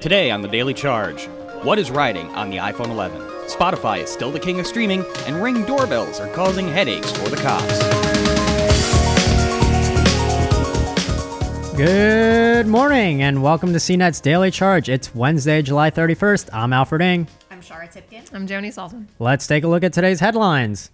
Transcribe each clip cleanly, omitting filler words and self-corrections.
Today on the Daily Charge, what is riding on the iPhone 11? Spotify is still the king of streaming, and Ring doorbells are causing headaches for the cops. Good morning, and welcome to CNET's Daily Charge. It's Wednesday, July 31st. I'm Alfred Ng. I'm Shara Tipkin. I'm Joni Salton. Let's take a look at today's headlines.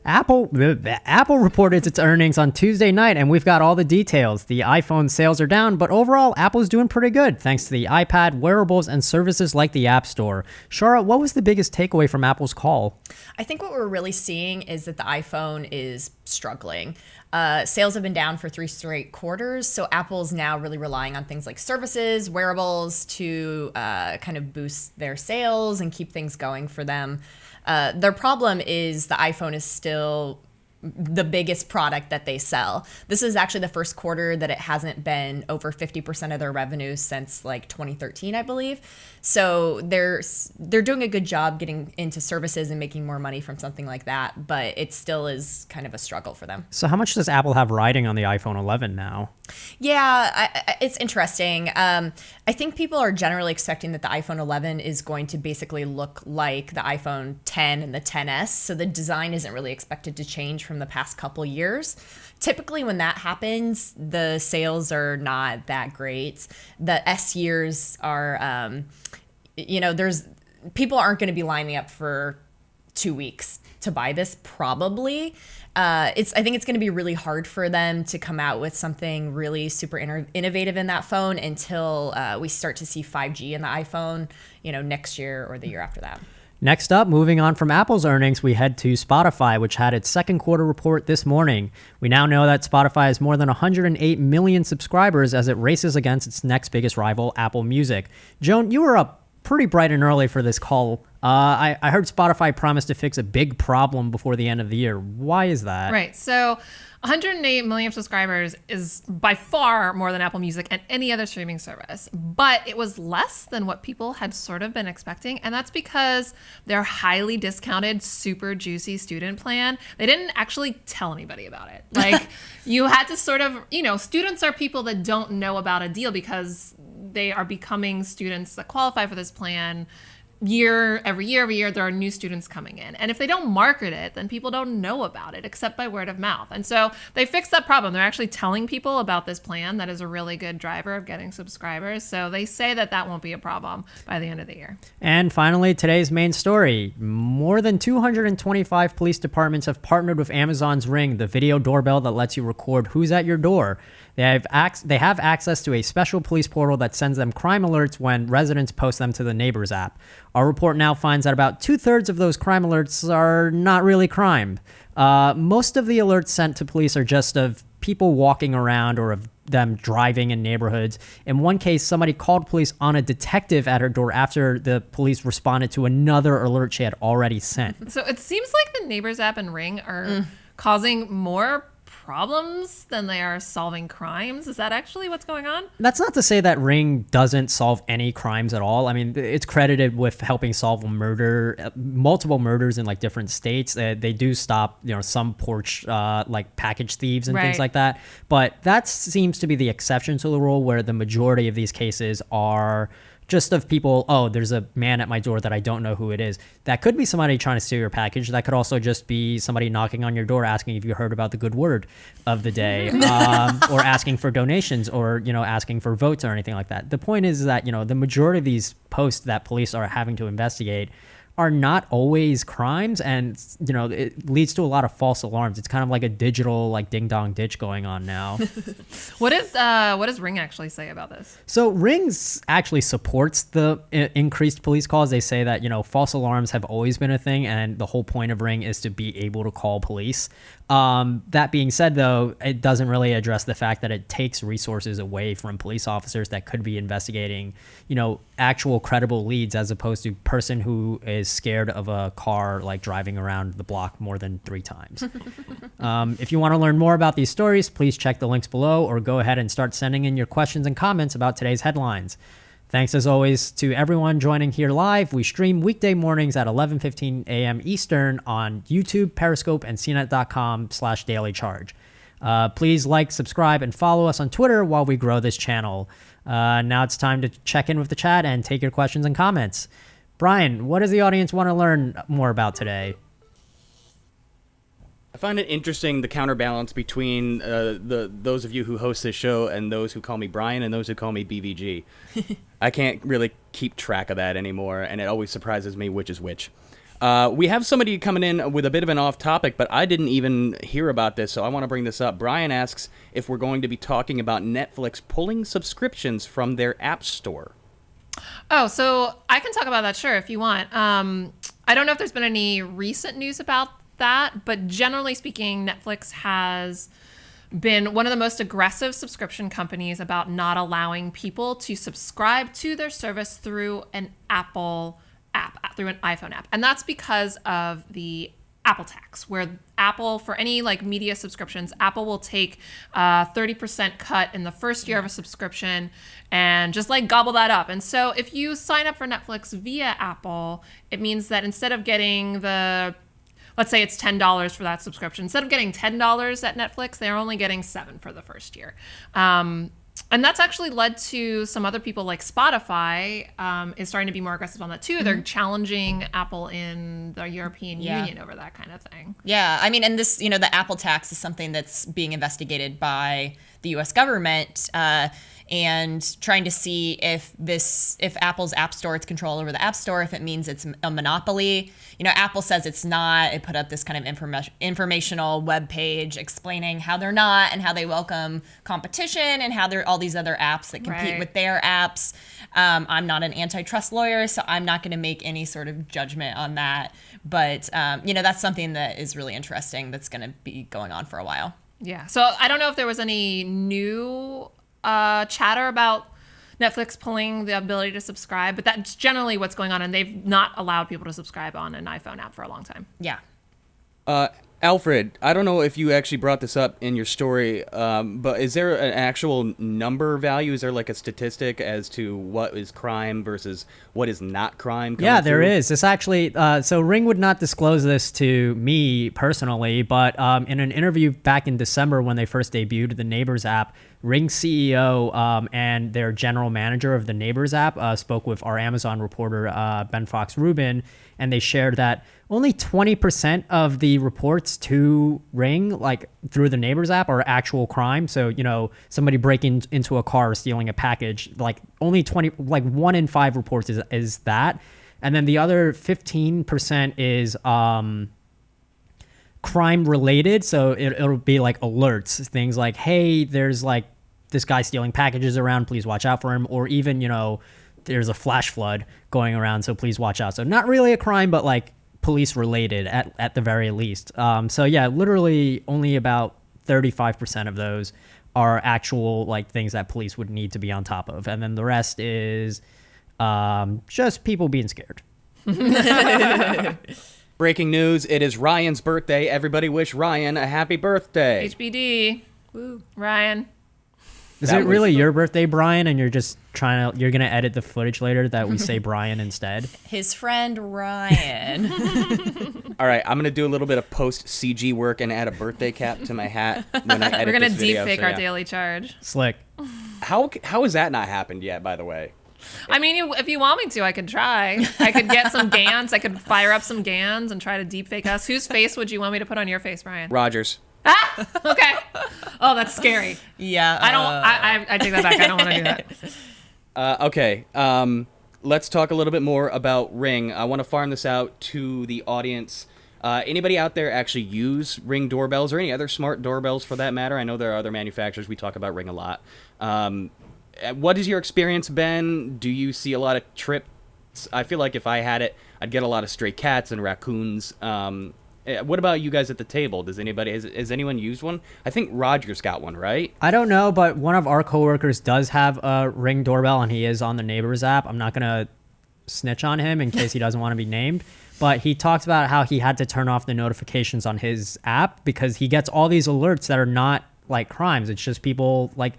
Apple reported its earnings on Tuesday night, and we've got all the details. The iPhone sales are down, but overall, Apple's doing pretty good, thanks to the iPad, wearables, and services like the App Store. Shara, what was the biggest takeaway from Apple's call? I think what we're really seeing is that the iPhone is struggling. Sales have been down for 3 straight quarters, so Apple's now really relying on things like services, wearables to kind of boost their sales and keep things going for them. Their problem is the iPhone is still the biggest product that they sell. This is actually the first quarter that it hasn't been over 50% of their revenue since like 2013, I believe. So they're doing a good job getting into services and making more money from something like that, but it still is kind of a struggle for them. So how much does Apple have riding on the iPhone 11 now? Yeah, it's interesting. I think people are generally expecting that the iPhone 11 is going to basically look like the iPhone 10 and the 10s. So the design isn't really expected to change from the past couple years. Typically when that happens, the sales are not that great. The S years are, people aren't going to be lining up for 2 weeks to buy this probably. I think it's going to be really hard for them to come out with something really super innovative in that phone until we start to see 5G in the iPhone, next year or the year after that. Next up, moving on from Apple's earnings, we head to Spotify, which had its second quarter report this morning. We now know that Spotify has more than 108 million subscribers as it races against its next biggest rival, Apple Music. Joan, you were up pretty bright and early for this call. I heard Spotify promised to fix a big problem before the end of the year. Why is that? Right. So 108 million subscribers is by far more than Apple Music and any other streaming service. But it was less than what people had sort of been expecting. And that's because their highly discounted, super juicy student plan, they didn't actually tell anybody about it. Like you had to sort of, students are people that don't know about a deal because they are becoming students that qualify for this plan every year there are new students coming in, and if they don't market it, then people don't know about it except by word of mouth. And so they fixed that problem. They're actually telling people about this plan that is a really good driver of getting subscribers, so they say that won't be a problem by the end of the year. And finally, today's main story. More than 225 police departments have partnered with Amazon's Ring, the video doorbell that lets you record who's at your door. They have access to a special police portal that sends them crime alerts when residents post them to the Neighbors app. Our report now finds that about 2/3 of those crime alerts are not really crime. Most of the alerts sent to police are just of people walking around or of them driving in neighborhoods. In one case, somebody called police on a detective at her door after the police responded to another alert she had already sent. So it seems like the Neighbors app and Ring are causing more problems than they are solving crimes. Is that actually what's going on? That's not to say that Ring doesn't solve any crimes at all. I mean, it's credited with helping solve multiple murders in like different states. They do stop, some porch like package thieves and things like that. But that seems to be the exception to the rule, where the majority of these cases are just of people, there's a man at my door that I don't know who it is. That could be somebody trying to steal your package. That could also just be somebody knocking on your door asking if you heard about the good word of the day, or asking for donations, or, asking for votes or anything like that. The point is that, the majority of these posts that police are having to investigate are not always crimes, and it leads to a lot of false alarms. It's kind of like a digital ding dong ditch going on now. What does Ring actually say about this? So Ring actually supports the increased police calls. They say that false alarms have always been a thing, and the whole point of Ring is to be able to call police. That being said, though, it doesn't really address the fact that it takes resources away from police officers that could be investigating, actual credible leads, as opposed to person who is scared of a car driving around the block more than 3 times. If you want to learn more about these stories, please check the links below, or go ahead and start sending in your questions and comments about today's headlines. Thanks as always to everyone joining here live. We stream weekday mornings at 11:15 a.m. Eastern on YouTube, Periscope, and CNET.com/dailycharge. Please like, subscribe, and follow us on Twitter while we grow this channel. Now it's time to check in with the chat and take your questions and comments. Brian, what does the audience want to learn more about today? I find it interesting, the counterbalance between those of you who host this show and those who call me Brian and those who call me BVG. I can't really keep track of that anymore, and it always surprises me which is which. We have somebody coming in with a bit of an off topic, but I didn't even hear about this, so I want to bring this up. Brian asks if we're going to be talking about Netflix pulling subscriptions from their app store. Oh, so I can talk about that, sure, if you want. I don't know if there's been any recent news about that, but generally speaking, Netflix has been one of the most aggressive subscription companies about not allowing people to subscribe to their service through an Apple app, through an iPhone app. And that's because of the Apple tax, where Apple, for any like media subscriptions, Apple will take 30% cut in the first year of a subscription and just like gobble that up. And so if you sign up for Netflix via Apple, it means that instead of getting let's say it's $10 for that subscription. Instead of getting $10 at Netflix, they're only getting $7 for the first year. And that's actually led to some other people like Spotify is starting to be more aggressive on that too. They're challenging Apple in the European Union over that kind of thing. Yeah, I mean, and this, the Apple tax is something that's being investigated by the U.S. government. And trying to see if Apple's App Store, its control over the App Store, if it means it's a monopoly. Apple says it's not. It put up this kind of informational web page explaining how they're not and how they welcome competition and how there are all these other apps that compete with their apps. I'm not an antitrust lawyer, so I'm not going to make any sort of judgment on that. But, that's something that is really interesting that's going to be going on for a while. Yeah. So I don't know if there was any new chatter about Netflix pulling the ability to subscribe, but that's generally what's going on, and they've not allowed people to subscribe on an iPhone app for a long time. Yeah. Alfred, I don't know if you actually brought this up in your story, but is there an actual number value? Is there like a statistic as to what is crime versus what is not crime? Yeah, there is. This actually, so Ring would not disclose this to me personally, but in an interview back in December when they first debuted the Neighbors app, Ring CEO and their general manager of the Neighbors app spoke with our Amazon reporter, Ben Fox Rubin, and they shared that only 20% of the reports to Ring, like through the Neighbors app, are actual crime. So, somebody breaking into a car, stealing a package, like only 1 in 5 reports is that. And then the other 15% is crime related. So it'll be like alerts, things like, hey, there's like this guy stealing packages around, please watch out for him. Or even, there's a flash flood going around, so please watch out. So not really a crime, but like police related at the very least. So yeah, literally only about 35% of those are actual like things that police would need to be on top of. And then the rest is just people being scared. Breaking news, it is Ryan's birthday. Everybody wish Ryan a happy birthday. HBD. Woo. Ryan. Is it really your birthday, Brian, and you're going to edit the footage later that we say Brian instead? His friend Ryan. All right, I'm going to do a little bit of post-CG work and add a birthday cap to my hat when I edit We're going this to video. deep fake our daily charge. Slick. How has that not happened yet, by the way? I mean, if you want me to, I could try. I could get some GANs. I could fire up some GANs and try to deep fake us. Whose face would you want me to put on your face, Brian? Rogers. Ah, okay. Oh, that's scary. Yeah. I take that back. I don't want to do that. Okay. Let's talk a little bit more about Ring. I want to farm this out to the audience. Anybody out there actually use Ring doorbells or any other smart doorbells for that matter? I know there are other manufacturers. We talk about Ring a lot. What has your experience been? Do you see a lot of trips? I feel like if I had it, I'd get a lot of stray cats and raccoons. What about you guys at the table? Has anyone used one? I think Roger's got one, right? I don't know, but one of our coworkers does have a Ring doorbell, and he is on the Neighbors app. I'm not going to snitch on him in case he doesn't want to be named, but he talks about how he had to turn off the notifications on his app because he gets all these alerts that are not like crimes. It's just people like,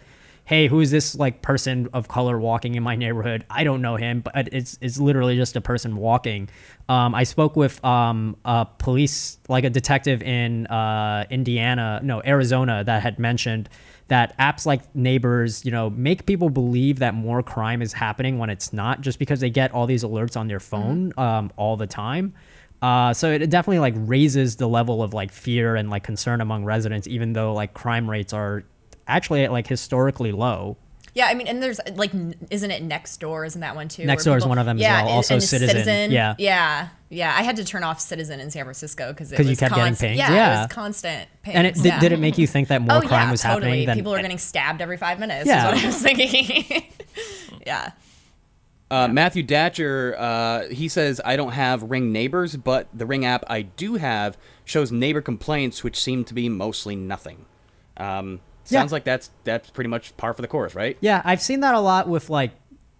hey, who is this like person of color walking in my neighborhood? I don't know him, but it's literally just a person walking. I spoke with a police, like a detective in Arizona that had mentioned that apps like Neighbors, make people believe that more crime is happening when it's not, just because they get all these alerts on their phone all the time. So it definitely like raises the level of like fear and like concern among residents, even though like crime rates are actually at like historically low. Yeah, I mean, and there's like, isn't it Nextdoor? Isn't that one too? Nextdoor is one of them as well. Also and Citizen. Yeah. I had to turn off Citizen in San Francisco because you kept getting pings. Yeah, it was constant pings. And did it make you think that more crime was totally. happening? People are getting stabbed every 5 minutes. Yeah. Is what I was thinking. Yeah. Matthew Datcher, he says, I don't have Ring Neighbors, but the Ring app I do have shows neighbor complaints, which seem to be mostly nothing. Sounds like that's pretty much par for the course, right? Yeah, I've seen that a lot with like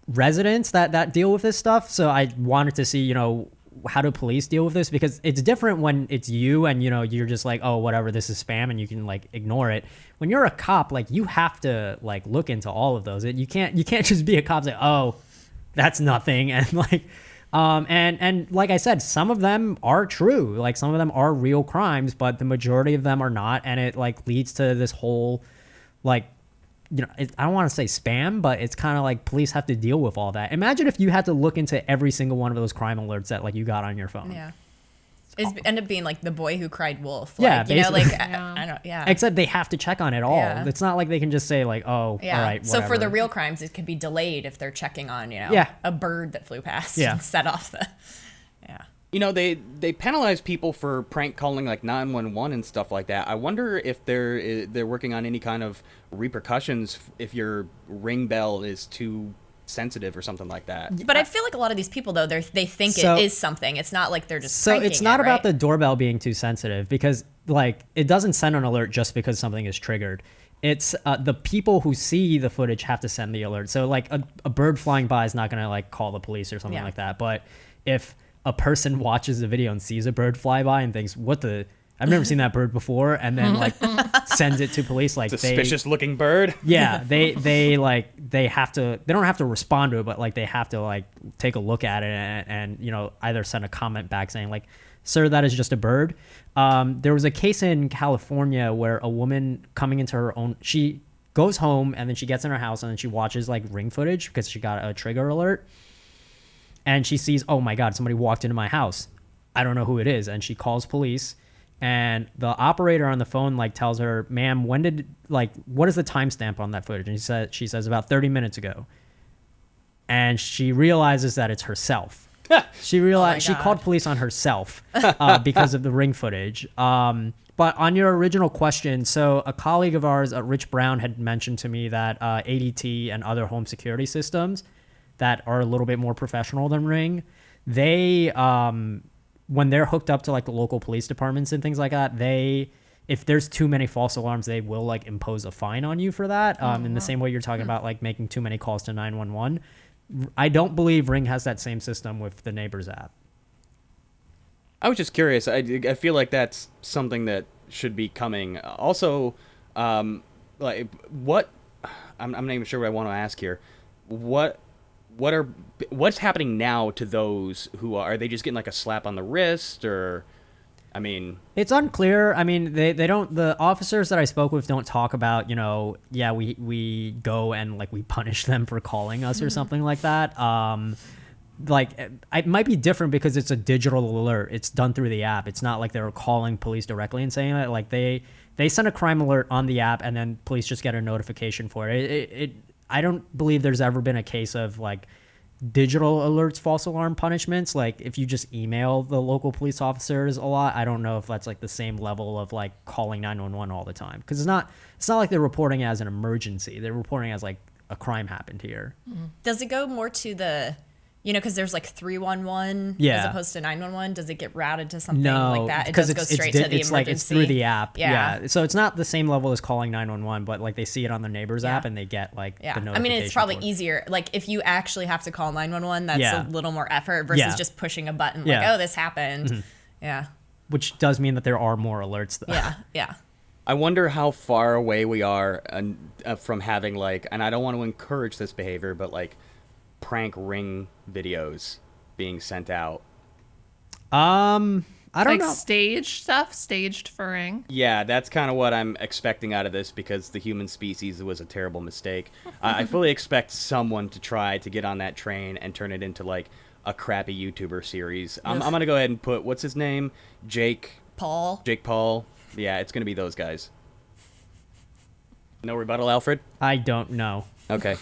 residents that deal with this stuff. So I wanted to see, how do police deal with this? Because it's different when it's you and, you're just like, oh, whatever, this is spam, and you can like ignore it. When you're a cop, like you have to like look into all of those. You can't just be a cop and say, oh, that's nothing. And like, and like I said, some of them are true. Like some of them are real crimes, but the majority of them are not. And it like leads to this whole, like, I don't want to say spam, but it's kind of like police have to deal with all that. Imagine if you had to look into every single one of those crime alerts that like you got on your phone. Yeah. It end up being like the boy who cried wolf. Yeah, Like, basically. I don't, yeah. Except they have to check on it all. Yeah. It's not like they can just say like, oh, Yeah. all right, So for whatever. the real crimes, it could be delayed if they're checking on, Yeah. a bird that flew past Yeah. and set off the, yeah. They penalize people for prank calling like 911 and stuff like that. I wonder if they're working on any kind of repercussions if your Ring bell is too sensitive or something like that. But I feel like a lot of these people, though, they think So- it is something. It's not like they're just So pranking it's not it, about right? the doorbell being too sensitive, because like it doesn't send an alert just because something is triggered. It's the people who see the footage have to send the alert. So like a bird flying by is not going to like call the police or something Yeah. like that. But if a person watches the video and sees a bird fly by and thinks, I've never seen that bird before, and then like sends it to police, like Suspicious looking bird. Yeah, they have to, they don't have to respond to it, but like they have to like take a look at it and either send a comment back saying like, sir, that is just a bird. There was a case in California where a woman coming into her own, she goes home and then she gets in her house and then she watches like Ring footage because she got a trigger alert, and she sees, oh my God, somebody walked into my house. I don't know who it is. And she calls police, and the operator on the phone like tells her, ma'am, what is the timestamp on that footage? And she says about 30 minutes ago. And she realizes that it's herself. She realized she God. called police on herself because of the Ring footage. But on your original question, so a colleague of ours, Rich Brown, had mentioned to me that ADT and other home security systems that are a little bit more professional than Ring, they when they're hooked up to like the local police departments and things like that, if there's too many false alarms, they will like impose a fine on you for that. In the same way you're talking about like making too many calls to 911. I don't believe Ring has that same system with the Neighbors app. I was just curious. I feel like that's something that should be coming. Also, like what I'm not even sure what I want to ask here. What's happening now to those who are they just getting like a slap on the wrist, or I mean, it's unclear. I mean, they don't, the officers that I spoke with don't talk about, we go and like we punish them for calling us or something like that. Like it might be different because it's a digital alert. It's done through the app. It's not like they're calling police directly and saying it. Like they send a crime alert on the app and then police just get a notification for it. I don't believe there's ever been a case of like digital alerts, false alarm punishments. Like if you just email the local police officers a lot, I don't know if that's like the same level of like calling 911 all the time. Cause it's not like they're reporting it as an emergency. They're reporting it as like a crime happened here. Does it go more to the, because there's like 311 as Yeah. opposed to 911? Does it get routed to something No, like that? It because does go straight to the emergency. like it's through the app. Yeah. So it's not the same level as calling 911, but like they see it on the Neighbors app and they get like Yeah. the I notification. mean, it's probably for it. easier. Like if you actually have to call 911, that's Yeah. a little more effort versus Yeah. just pushing a button like, Yeah. oh, this happened. Yeah. Which does mean that there are more alerts though. Yeah. Yeah. I wonder how far away we are from having like, and I don't want to encourage this behavior, but like prank Ring videos being sent out. I don't like know. stage stuff, staged for Ring. Yeah, that's kind of what I'm expecting out of this because the human species was a terrible mistake. I fully expect someone to try to get on that train and turn it into like a crappy YouTuber series. I'm gonna go ahead and put what's his name, Jake Paul. Paul. Yeah, it's gonna be those guys. No rebuttal, Alfred? I don't know. Okay.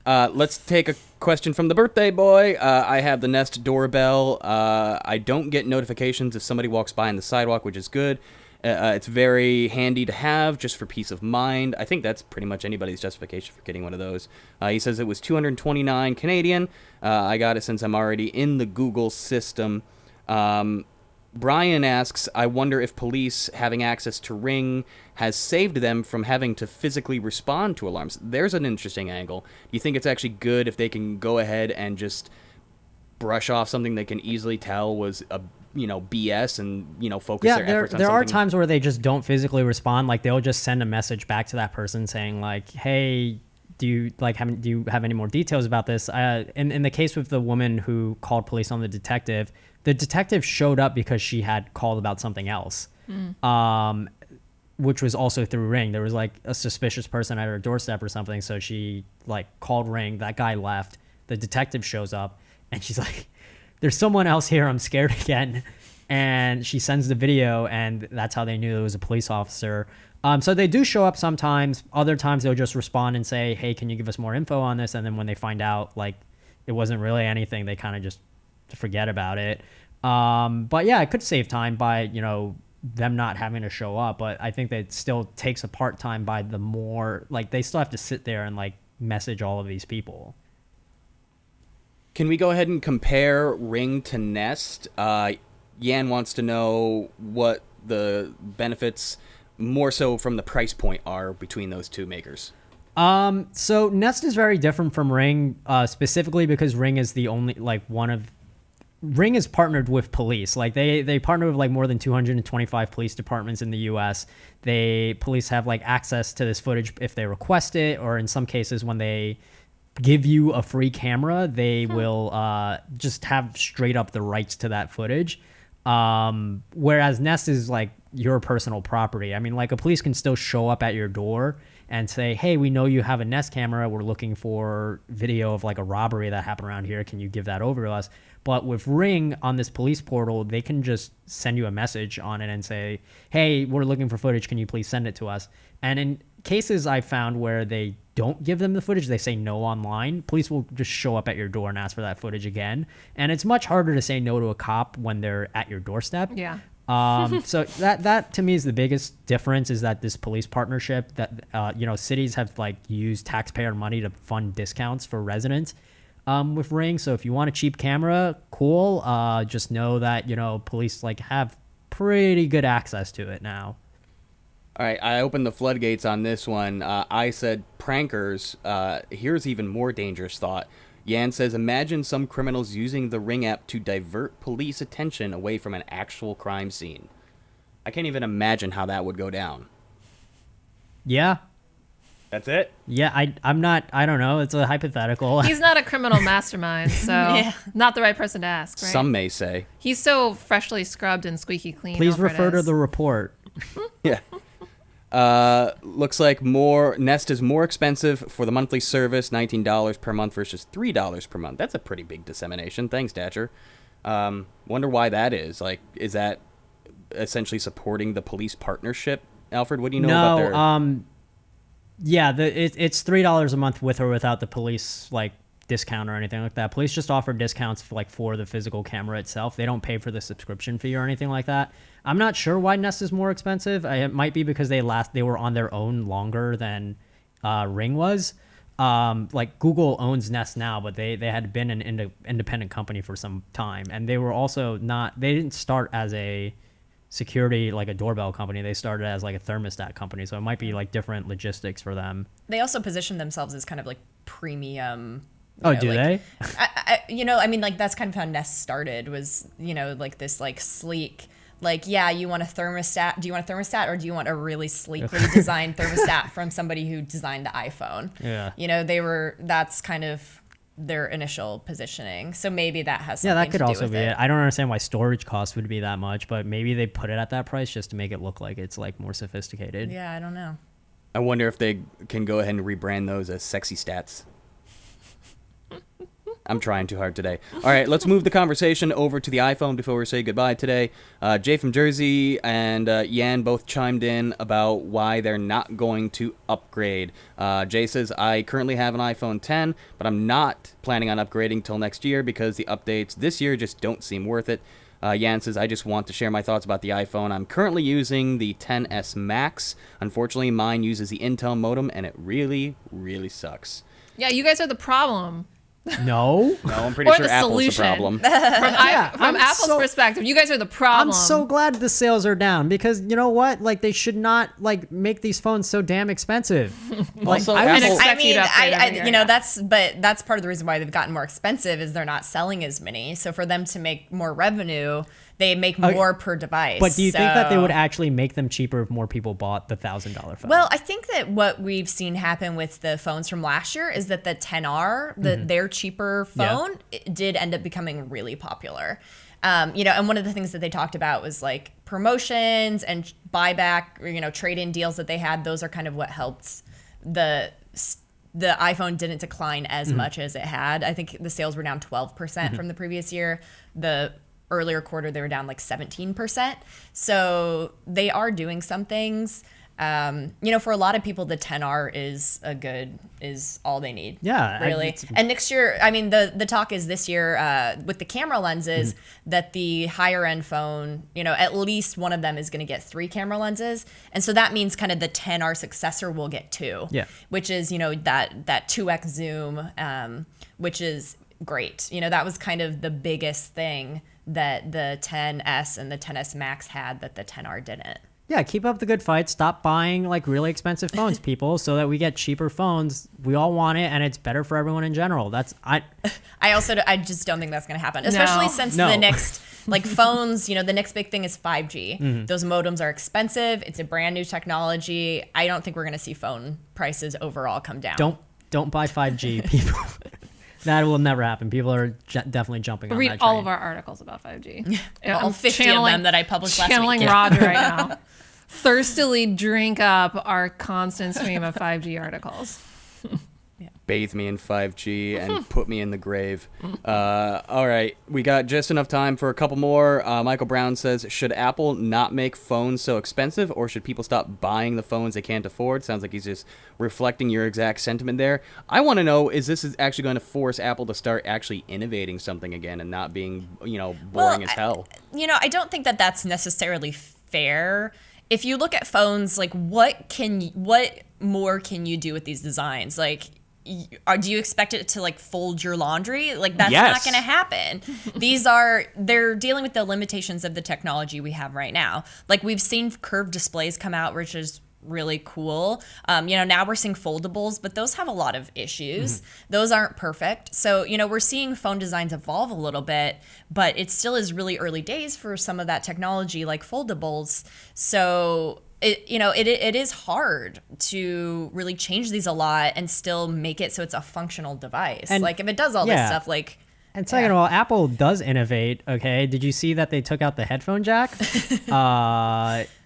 Let's take a question from the birthday boy. I have the Nest doorbell. I don't get notifications if somebody walks by on the sidewalk, which is good. It's very handy to have just for peace of mind. I think that's pretty much anybody's justification for getting one of those. He says it was 229 Canadian. I got it since I'm already in the Google system. Brian asks, I wonder if police having access to Ring has saved them from having to physically respond to alarms. There's an interesting angle. Do you think it's actually good if they can go ahead and just brush off something they can easily tell was a BS and focus their efforts on there something? are times where they just don't physically respond. Like they'll just send a message back to that person saying like, "Hey, do you have any more details about this?" In the case with the woman who called police on the detective showed up because she had called about something else, which was also through Ring. There was like a suspicious person at her doorstep or something, so she like called Ring. That guy left. The detective shows up, and she's like, "There's someone else here. I'm scared again." And she sends the video, and that's how they knew it was a police officer. So they do show up sometimes. Other times they'll just respond and say, "Hey, can you give us more info on this?" And then when they find out like it wasn't really anything, they kind of just forget about it. But yeah, it could save time by them not having to show up. But I think that it still takes a part time by the more like they still have to sit there and like message all of these people. Can we go ahead and compare Ring to Nest? Yan wants to know what the benefits, more so from the price point, are between those two makers. So Nest is very different from Ring, specifically because Ring is the only Ring is partnered with police. Like they partner with like more than 225 police departments in the U.S. Police have like access to this footage if they request it, or in some cases when they give you a free camera, they will just have straight up the rights to that footage. Whereas Nest is like your personal property. I mean, like a police can still show up at your door and say, "Hey, we know you have a Nest camera. We're looking for video of like a robbery that happened around here. Can you give that over to us?" But with Ring on this police portal, they can just send you a message on it and say, "Hey, we're looking for footage. Can you please send it to us?" And in cases I found where they don't give them the footage, they say no online, police will just show up at your door and ask for that footage again. And it's much harder to say no to a cop when they're at your doorstep. Yeah. So that to me is the biggest difference, is that this police partnership that cities have like used taxpayer money to fund discounts for residents with Ring. So if you want a cheap camera, cool. Just know that police like have pretty good access to it now. All right, I opened the floodgates on this one. I said prankers. Here's even more dangerous thought. Yan says, imagine some criminals using the Ring app to divert police attention away from an actual crime scene. I can't even imagine how that would go down. Yeah. That's it? Yeah, I don't know. It's a hypothetical. He's not a criminal mastermind, so not the right person to ask, right? Some may say. He's so freshly scrubbed and squeaky clean. Please Alfred refer to is. the report. Yeah. Looks like Nest is more expensive for the monthly service, $19 per month versus $3 per month. That's a pretty big dissemination. Thanks, Datcher. Wonder why that is. Like, is that essentially supporting the police partnership? Alfred, what do you know about their... Yeah, it's $3 a month with or without the police like discount or anything like that. Police just offer discounts for the physical camera itself. They don't pay for the subscription fee or anything like that. I'm not sure why Nest is more expensive. It might be because they were on their own longer than Ring was. Like Google owns Nest now, but they had been an independent company for some time, and they were also they didn't start as a security like a doorbell company. They started as like a thermostat company, so it might be like different logistics for them. They also position themselves as kind of like premium. Do they? I mean, like that's kind of how Nest started, was like this like sleek, like, yeah, you want a thermostat? Do you want a thermostat, or do you want a really sleekly designed thermostat from somebody who designed the iPhone? Yeah. That's kind of their initial positioning. So maybe that has something Yeah, that could to do also with be it. I don't understand why storage costs would be that much, but maybe they put it at that price just to make it look like it's like more sophisticated. Yeah, I don't know. I wonder if they can go ahead and rebrand those as sexy stats. I'm trying too hard today. All right, let's move the conversation over to the iPhone before we say goodbye today. Jay from Jersey and Yan both chimed in about why they're not going to upgrade. Jay says, I currently have an iPhone 10, but I'm not planning on upgrading till next year because the updates this year just don't seem worth it. Yan says, I just want to share my thoughts about the iPhone. I'm currently using the XS Max. Unfortunately, mine uses the Intel modem, and it really, really sucks. Yeah, you guys are the problem. No. No, I'm pretty Or sure the Apple's solution. the problem. From Apple's perspective, you guys are the problem. I'm so glad the sales are down because you know what? Like they should not like make these phones so damn expensive. Like Also, I was, Apple- I expect you mean, to upgrade every year, yeah. that's part of the reason why they've gotten more expensive is they're not selling as many. So for them to make more revenue, they make more per device. but do you think that they So- would actually make them cheaper if more people bought the $1,000 phone? Well, I think that what we've seen happen with the phones from last year is that the 10R, their cheaper phone, it did end up becoming really popular. And one of the things that they talked about was like promotions and buyback, or, trade-in deals that they had. Those are kind of what helped the iPhone didn't decline as much as it had. I think the sales were down 12% from the previous year. The earlier quarter, they were down like 17%. So they are doing some things. For a lot of people, the 10R is all they need. Yeah, really. And next year, I mean, the talk is this year with the camera lenses that the higher end phone, at least one of them is going to get 3 camera lenses, and so that means kind of the 10R successor will get 2. Yeah. Which is that 2x zoom, which is great. That was kind of the biggest thing that the 10S and the 10S Max had that the 10R didn't. Yeah, keep up the good fight. Stop buying like really expensive phones, people, so that we get cheaper phones. We all want it, and it's better for everyone in general. I just don't think that's going to happen, especially since the next phones. The next big thing is 5G. Those modems are expensive. It's a brand new technology. I don't think we're going to see phone prices overall come down. Don't buy 5G, people. That will never happen. People are definitely jumping on Read that train. all of our articles about 5G. All 50 of them that I published last week. Channeling Roger right now. Thirstily drink up our constant stream of 5G articles. Bathe me in 5G and put me in the grave. All right, we got just enough time for a couple more. Michael Brown says, should Apple not make phones so expensive, or should people stop buying the phones they can't afford? Sounds like he's just reflecting your exact sentiment there. I want to know, is this actually going to force Apple to start actually innovating something again and not being, boring as hell? I don't think that that's necessarily fair. If you look at phones, like what more can you do with these designs? Like, do you expect it to like fold your laundry? Like that's not going to happen. They're dealing with the limitations of the technology we have right now. Like we've seen curved displays come out, which is really cool. Now we're seeing foldables, but those have a lot of issues. Those aren't perfect. So, we're seeing phone designs evolve a little bit, but it still is really early days for some of that technology like foldables. So it is hard to really change these a lot and still make it so it's a functional device. And like if it does all this stuff, like. And second of all, Apple does innovate. Okay, did you see that they took out the headphone jack?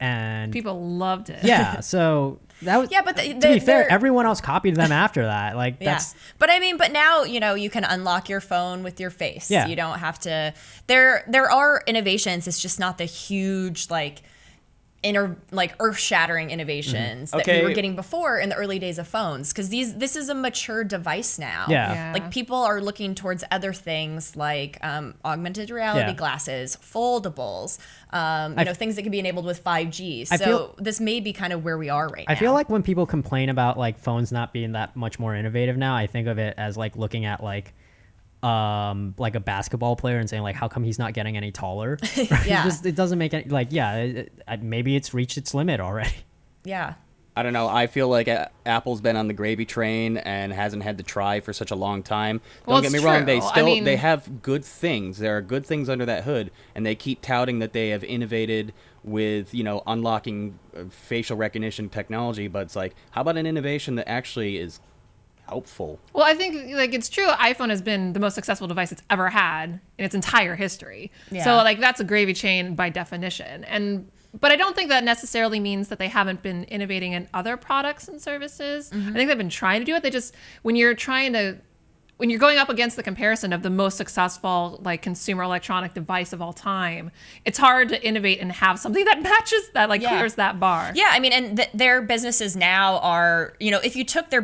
And People loved it. yeah, so that was Yeah, but to be fair, everyone else copied them after that. Like that's But now, you can unlock your phone with your face. Yeah. You don't have to. There are innovations. It's just not the huge earth-shattering innovations that we were getting before in the early days of phones, because this is a mature device now. Yeah. Like people are looking towards other things like augmented reality glasses, foldables, things that can be enabled with 5G. So this may be kind of where we are right now. I feel like when people complain about like phones not being that much more innovative now, I think of it as like looking at like a basketball player and saying like, how come he's not getting any taller? Right? Yeah. It doesn't make any maybe it's reached its limit already. Yeah. I don't know. I feel like Apple's been on the gravy train and hasn't had to try for such a long time. Don't get me wrong. They still they have good things. There are good things under that hood, and they keep touting that they have innovated with unlocking facial recognition technology. But it's like, how about an innovation that actually is helpful. Well, I think like it's true. iPhone has been the most successful device it's ever had in its entire history. Yeah. So like that's a gravy train by definition. But I don't think that necessarily means that they haven't been innovating in other products and services. I think they've been trying to do it. They just when you're going up against the comparison of the most successful like consumer electronic device of all time, it's hard to innovate and have something that matches that, like clears that bar. Yeah, I mean, and their businesses now are, if you took their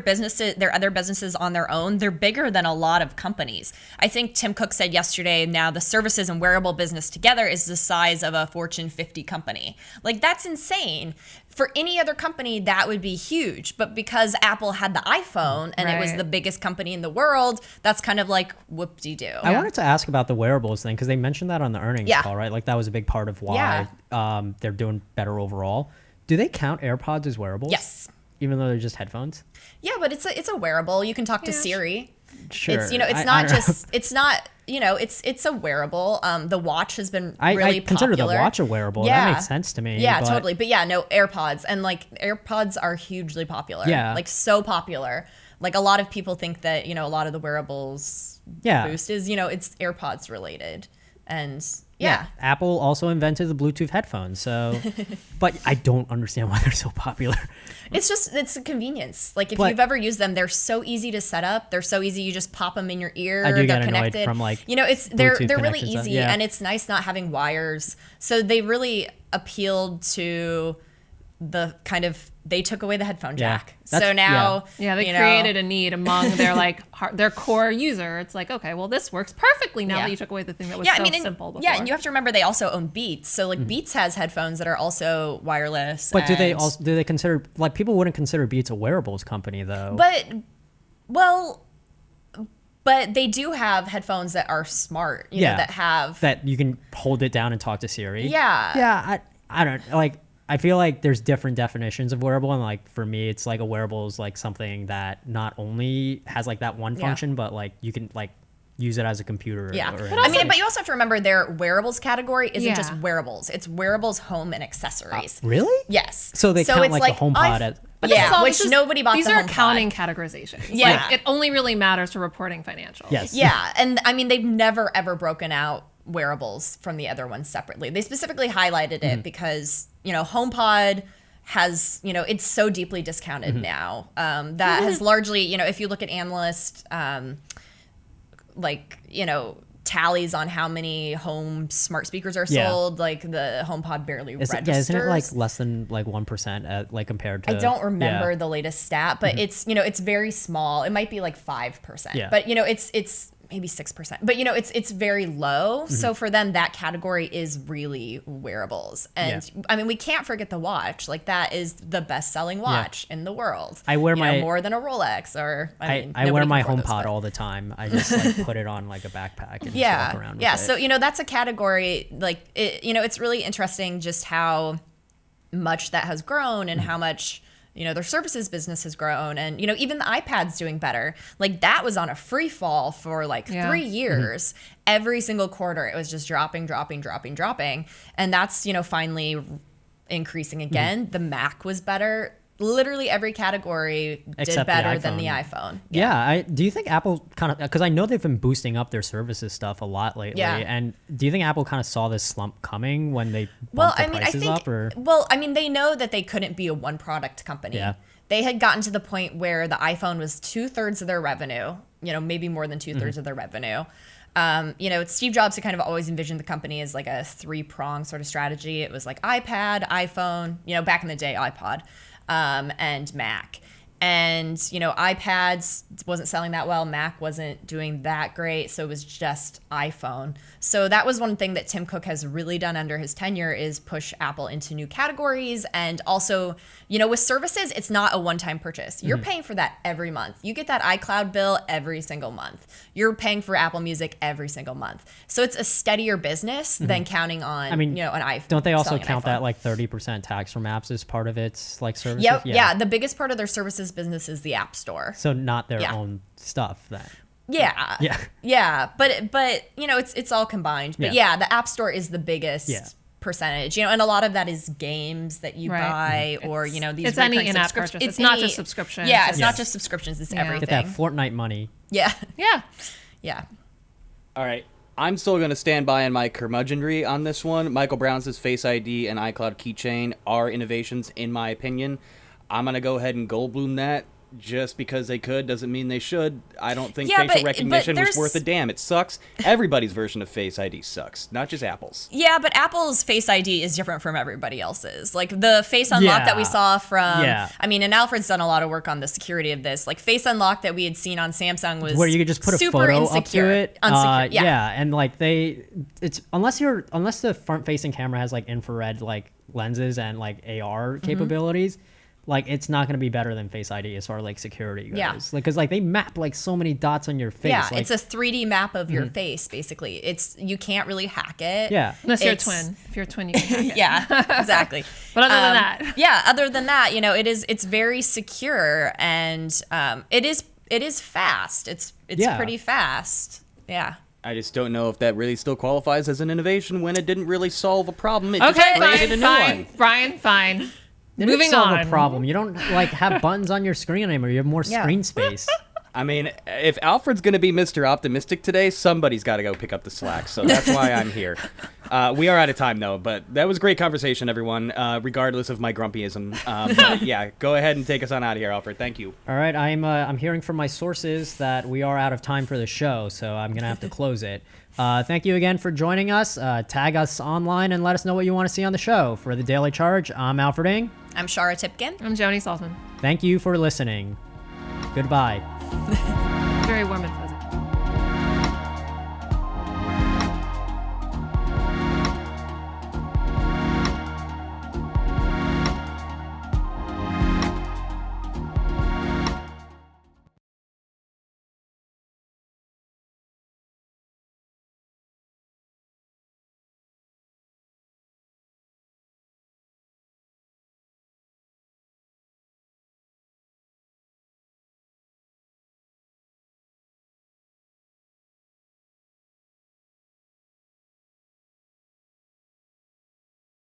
other businesses on their own, they're bigger than a lot of companies. I think Tim Cook said yesterday, now the services and wearable business together is the size of a Fortune 50 company. Like, that's insane. For any other company, that would be huge. But because Apple had the iPhone and it was Right. the biggest company in the world, that's kind of like whoop-de-doo. I wanted to ask about the wearables thing because they mentioned that on the earnings call, right? Like that was a big part of why they're doing better overall. Do they count AirPods as wearables? Yes. Even though they're just headphones? Yeah, but it's a wearable. You can talk to Siri. Sure. It's it's a wearable. The watch has been really I consider popular. the watch a wearable. Yeah. That makes sense to me. Yeah, but totally. But yeah, no, AirPods. And like AirPods are hugely popular. Yeah. Like so popular. Like a lot of people think that, a lot of the wearables boost is, it's AirPods related. And yeah. Apple also invented the Bluetooth headphones. So, but I don't understand why they're so popular. It's a convenience. Like if But- you've ever used them, they're so easy to set up. They're so easy. You just pop them in your ear. I do they're get annoyed connected. from, like, they're Bluetooth really connections. easy, Yeah. and it's nice not having wires. So they really appealed to the kind of, they took away the headphone Yeah. jack. That's- So now, Yeah, they created a need among their their core user. It's like, okay, well, this works perfectly now that you took away the thing that was simple before. Yeah, and you have to remember they also own Beats. So like Beats has headphones that are also wireless. But do they consider, like, people wouldn't consider Beats a wearables company though? But they do have headphones that are smart. That have that you can hold it down and talk to Siri. Yeah. Yeah, I don't like. I feel like there's different definitions of wearable, and like for me, it's like a wearable is like something that not only has like that one function, but like you can like use it as a computer. Yeah. or But you also have to remember their wearables category isn't just Yeah. wearables. It's wearables, home, and accessories. really? Yes. So they count it's like the HomePod as. But this is all- which nobody bought These the are HomePod. accounting categorizations. Yeah. Like, it only really matters for reporting financials. Yes. Yeah, and I mean, they've never ever broken out wearables from the other ones separately. They specifically highlighted it because, HomePod has, it's so deeply discounted now. That has largely, if you look at analyst, tallies on how many home smart speakers are Yeah. sold, like the HomePod barely registers. Yeah, isn't it like less than like 1% like compared to? I don't remember yeah. the latest stat, but it's it's very small. It might be like 5%. Yeah. But it's maybe 6%. But it's very low. So for them, that category is really wearables. And I mean, we can't forget the watch. Like that is the best selling watch in the world. I wear my more than a Rolex or I wear nobody my can afford those, HomePod but- all the time. I just like put it on like a backpack and just walk around with it. So that's a category like it's really interesting just how much that has grown and how much their services business has grown, and even the iPad's doing better. Like that was on a free fall for like 3 years. Every single quarter it was just dropping, and that's finally increasing again. The Mac was better. Literally every category did Except the better than iPhone. the iPhone. Yeah, do you think Apple kind of, because I know they've been boosting up their services stuff a lot lately, Yeah. and do you think Apple kind of saw this slump coming when they bumped the prices up? Or They know that they couldn't be a one product company. Yeah. They had gotten to the point where the iPhone was 2/3 of their revenue, maybe more than 2/3 of their revenue. It's Steve Jobs who kind of always envisioned the company as like a 3-prong sort of strategy. It was like iPad, iPhone, back in the day, iPod, and Mac. And, iPads wasn't selling that well. Mac wasn't doing that great. So it was just iPhone. So that was one thing that Tim Cook has really done under his tenure is push Apple into new categories. And also, with services, it's not a one-time purchase. You're paying for that every month. You get that iCloud bill every single month. You're paying for Apple Music every single month. So it's a steadier business than counting on, an iPhone. don't they also selling an count iPhone. that like 30% tax from apps as part of its like services? Yep. Yeah. The biggest part of their services business is the App Store. So not their own stuff then. Yeah. Yeah. Yeah. But it's all combined. But Yeah. the App Store is the biggest percentage, and a lot of that is games that you buy, or these. It's any recurring in-app subscriptions. purchase. It's not just subscriptions. Yeah, it's not just subscriptions. It's everything. Get that Fortnite money. Yeah, Yeah. yeah. All right. I'm still going to stand by on my curmudgeonry on this one. Michael Brown's Face ID and iCloud keychain are innovations, in my opinion. I'm going to go ahead and Goldblum that. Just because they could doesn't mean they should. I don't think facial recognition was worth a damn. It sucks. Everybody's version of Face ID sucks, not just Apple's. Yeah, but Apple's Face ID is different from everybody else's. Like the Face Unlock that we saw from, and Alfred's done a lot of work on the security of this. Like Face Unlock that we had seen on Samsung was where you could just put a super photo insecure, up to it. Yeah, and like it's unless the front-facing camera has like infrared like lenses and like AR capabilities. Like, it's not going to be better than Face ID as far as, like, security goes. Yeah. Because, like, they map, like, so many dots on your face. Yeah, like, it's a 3D map of your face, basically. You can't really hack it. Yeah. Unless you're a twin. If you're a twin, you can hack it. Yeah, exactly. But other than that. Yeah, other than that, it's very secure, and it is fast. It's pretty fast. Yeah. I just don't know if that really still qualifies as an innovation when it didn't really solve a problem. It Okay, just created a new one. Brian, fine. Moving on. A problem. You don't like have buttons on your screen anymore. You have more screen space. I mean, if Alfred's going to be Mr. Optimistic today, somebody's got to go pick up the slack. So that's why I'm here. We are out of time, though. But that was a great conversation, everyone, regardless of my grumpyism. But yeah, go ahead and take us on out of here, Alfred. Thank you. All right. I'm hearing from my sources that we are out of time for the show, so I'm going to have to close it. Thank you again for joining us. Tag us online and let us know what you want to see on the show. For The Daily Charge, I'm Alfred Ng. I'm Shara Tipkin. I'm Joni Saltzman. Thank you for listening. Goodbye. Very warm and fuzzy.